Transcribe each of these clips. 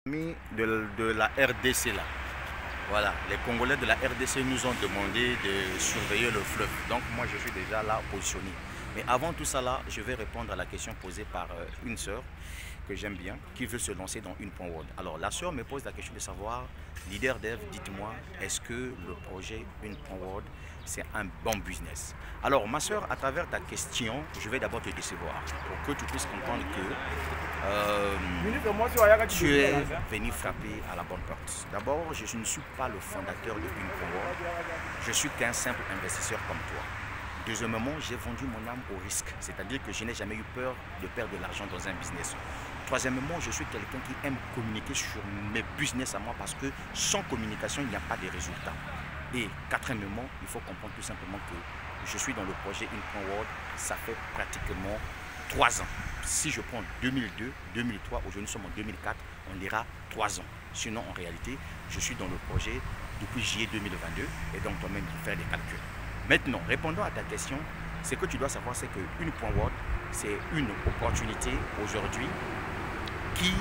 De la RDC là. Voilà, les Congolais de la RDC nous ont demandé de surveiller le fleuve. Donc moi je suis déjà là positionné. Mais avant tout ça là, je vais répondre à la question posée par une sœur que j'aime bien, qui veut se lancer dans une Point World. Alors la sœur me pose la question de savoir, leader dev, dites-moi, est-ce que le projet une Point World, c'est un bon business? Alors ma sœur, à travers ta question, je vais d'abord te décevoir pour que tu puisses comprendre que tu es venu frapper à la bonne porte. D'abord, je ne suis pas le fondateur de une Point World, je suis qu'un simple investisseur comme toi. Deuxièmement, j'ai vendu mon âme au risque, c'est-à-dire que je n'ai jamais eu peur de perdre de l'argent dans un business. Troisièmement, je suis quelqu'un qui aime communiquer sur mes business à moi parce que sans communication, il n'y a pas de résultats. Et quatrièmement, il faut comprendre tout simplement que je suis dans le projet In Point World, ça fait pratiquement 3 ans. Si je prends 2002, 2003, aujourd'hui nous sommes en 2004, on ira 3 ans. Sinon, en réalité, je suis dans le projet depuis juillet 2022 et donc toi-même il faut faire des calculs. Maintenant, répondant à ta question, ce que tu dois savoir, c'est qu'une Point World, c'est une opportunité aujourd'hui qui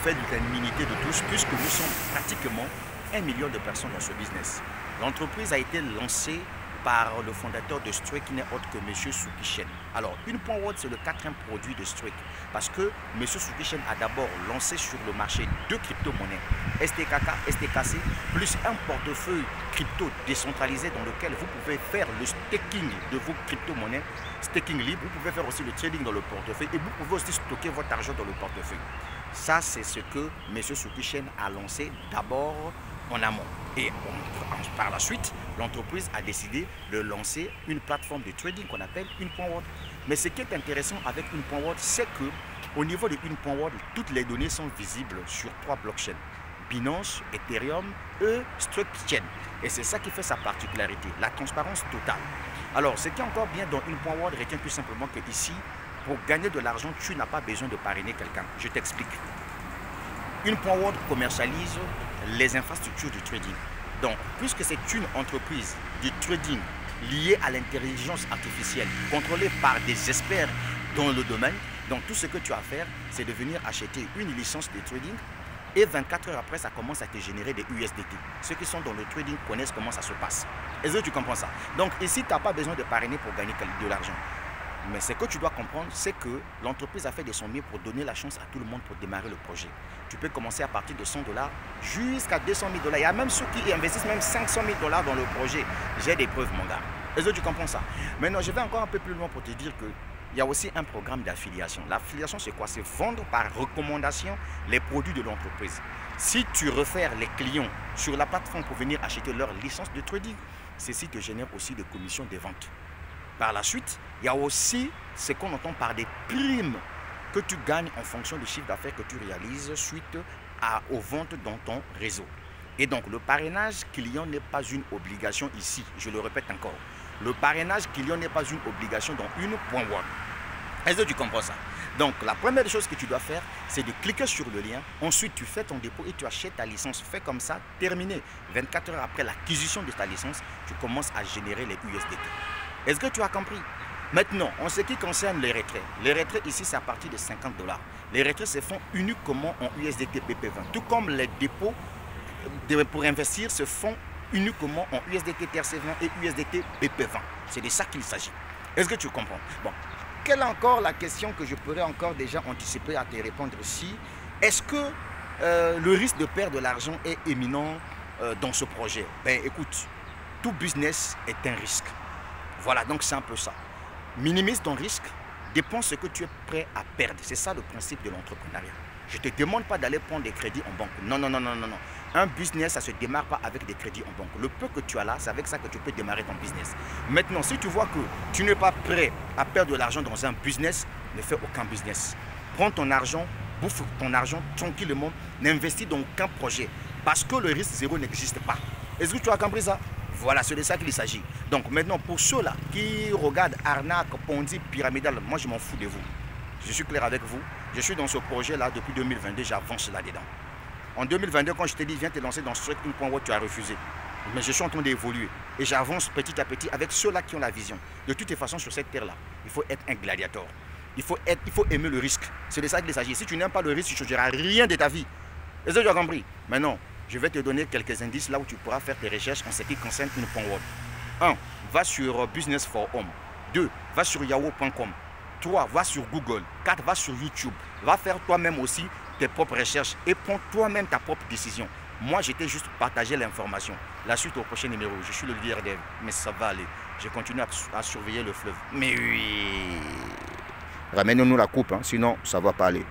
fait l'unanimité de tous, puisque nous sommes pratiquement 1 million de personnes dans ce business. L'entreprise a été lancée par le fondateur de Struik, qui n'est autre que M. Soukishen. Alors, une Point World, c'est le 4e produit de Struik, parce que M. Soukishen a d'abord lancé sur le marché 2 crypto-monnaies, STKK, STKC, plus un portefeuille crypto décentralisé dans lequel vous pouvez faire le staking de vos crypto-monnaies, staking libre, vous pouvez faire aussi le trading dans le portefeuille et vous pouvez aussi stocker votre argent dans le portefeuille. Ça, c'est ce que M. Soukishen a lancé d'abord en amont. Et par la suite, l'entreprise a décidé de lancer une plateforme de trading qu'on appelle une Point World. Mais ce qui est intéressant avec une Point World, c'est que au niveau de une Point World, toutes les données sont visibles sur 3 blockchains. Binance, Ethereum et Struik. Et c'est ça qui fait sa particularité, la transparence totale. Alors, ce qui est encore bien dans une Point World, retient tout simplement que ici, pour gagner de l'argent, tu n'as pas besoin de parrainer quelqu'un. Je t'explique. Une Point World commercialise les infrastructures du trading. Donc, puisque c'est une entreprise du trading liée à l'intelligence artificielle, contrôlée par des experts dans le domaine, donc tout ce que tu as à faire, c'est de venir acheter une licence de trading et 24 heures après, ça commence à te générer des USDT. Ceux qui sont dans le trading connaissent comment ça se passe. Est-ce que tu comprends ça? Donc ici, tu n'as pas besoin de parrainer pour gagner de l'argent. Mais ce que tu dois comprendre, c'est que l'entreprise a fait de son mieux pour donner la chance à tout le monde pour démarrer le projet. Tu peux commencer à partir de 100 $, jusqu'à 200 000 $. Il y a même ceux qui investissent même 500 000 $ dans le projet. J'ai des preuves, mon gars. Est-ce que tu comprends ça? Maintenant, je vais encore un peu plus loin pour te dire qu'il y a aussi un programme d'affiliation. L'affiliation, c'est quoi? C'est vendre par recommandation les produits de l'entreprise. Si tu refères les clients sur la plateforme pour venir acheter leur licence de trading, ceci te génère aussi des commissions de vente. Par la suite, il y a aussi ce qu'on entend par des primes que tu gagnes en fonction du chiffre d'affaires que tu réalises suite aux ventes dans ton réseau. Et donc, le parrainage client n'est pas une obligation ici. Je le répète encore. Le parrainage client n'est pas une obligation dans une Point World. Est-ce que tu comprends ça? Donc, la première chose que tu dois faire, c'est de cliquer sur le lien. Ensuite, tu fais ton dépôt et tu achètes ta licence. Fais comme ça, terminé. 24 heures après l'acquisition de ta licence, tu commences à générer les USDT. Est-ce que tu as compris? Maintenant, en ce qui concerne les retraits ici, c'est à partir de 50 $. Les retraits se font uniquement en USDT BP20. Tout comme les dépôts pour investir se font uniquement en USDT TRC20 et USDT BP20. C'est de ça qu'il s'agit. Est-ce que tu comprends? Bon, quelle est encore la question que je pourrais encore déjà anticiper à te répondre ici? Est-ce que le risque de perdre de l'argent est éminent dans ce projet? Ben écoute, tout business est un risque. Voilà, donc c'est un peu ça. Minimise ton risque, dépense ce que tu es prêt à perdre. C'est ça le principe de l'entrepreneuriat. Je ne te demande pas d'aller prendre des crédits en banque. Non, non, non, non, non, non. Un business, ça ne se démarre pas avec des crédits en banque. Le peu que tu as là, c'est avec ça que tu peux démarrer ton business. Maintenant, si tu vois que tu n'es pas prêt à perdre de l'argent dans un business, ne fais aucun business. Prends ton argent, bouffe ton argent tranquillement, n'investis dans aucun projet. Parce que le risque zéro n'existe pas. Est-ce que tu as compris ça? Voilà, c'est de ça qu'il s'agit. Donc maintenant, pour ceux-là qui regardent arnaque, ponzi, pyramidal, moi je m'en fous de vous. Je suis clair avec vous. Je suis dans ce projet-là depuis 2022, j'avance là-dedans. En 2022, quand je t'ai dit, viens te lancer dans ce truc, une Point World, tu as refusé. Mais je suis en train d'évoluer. Et j'avance petit à petit avec ceux-là qui ont la vision. De toutes les façons, sur cette terre-là, il faut être un gladiateur. Il faut aimer le risque. C'est de ça qu'il s'agit. Si tu n'aimes pas le risque, tu ne changeras rien de ta vie. Est-ce que tu as compris? Maintenant, je vais te donner quelques indices là où tu pourras faire tes recherches en ce qui concerne une Word. 1. Va sur Business for Home. 2. Va sur yahoo.com. 3. Va sur Google. 4. Va sur YouTube. Va faire toi-même aussi tes propres recherches et prends toi-même ta propre décision. Moi, j'étais juste partager l'information. La suite au prochain numéro. Je suis le leader d'Eve, mais ça va aller. Je continue à surveiller le fleuve. Mais oui. Ramène-nous la coupe, hein, sinon ça ne va pas aller.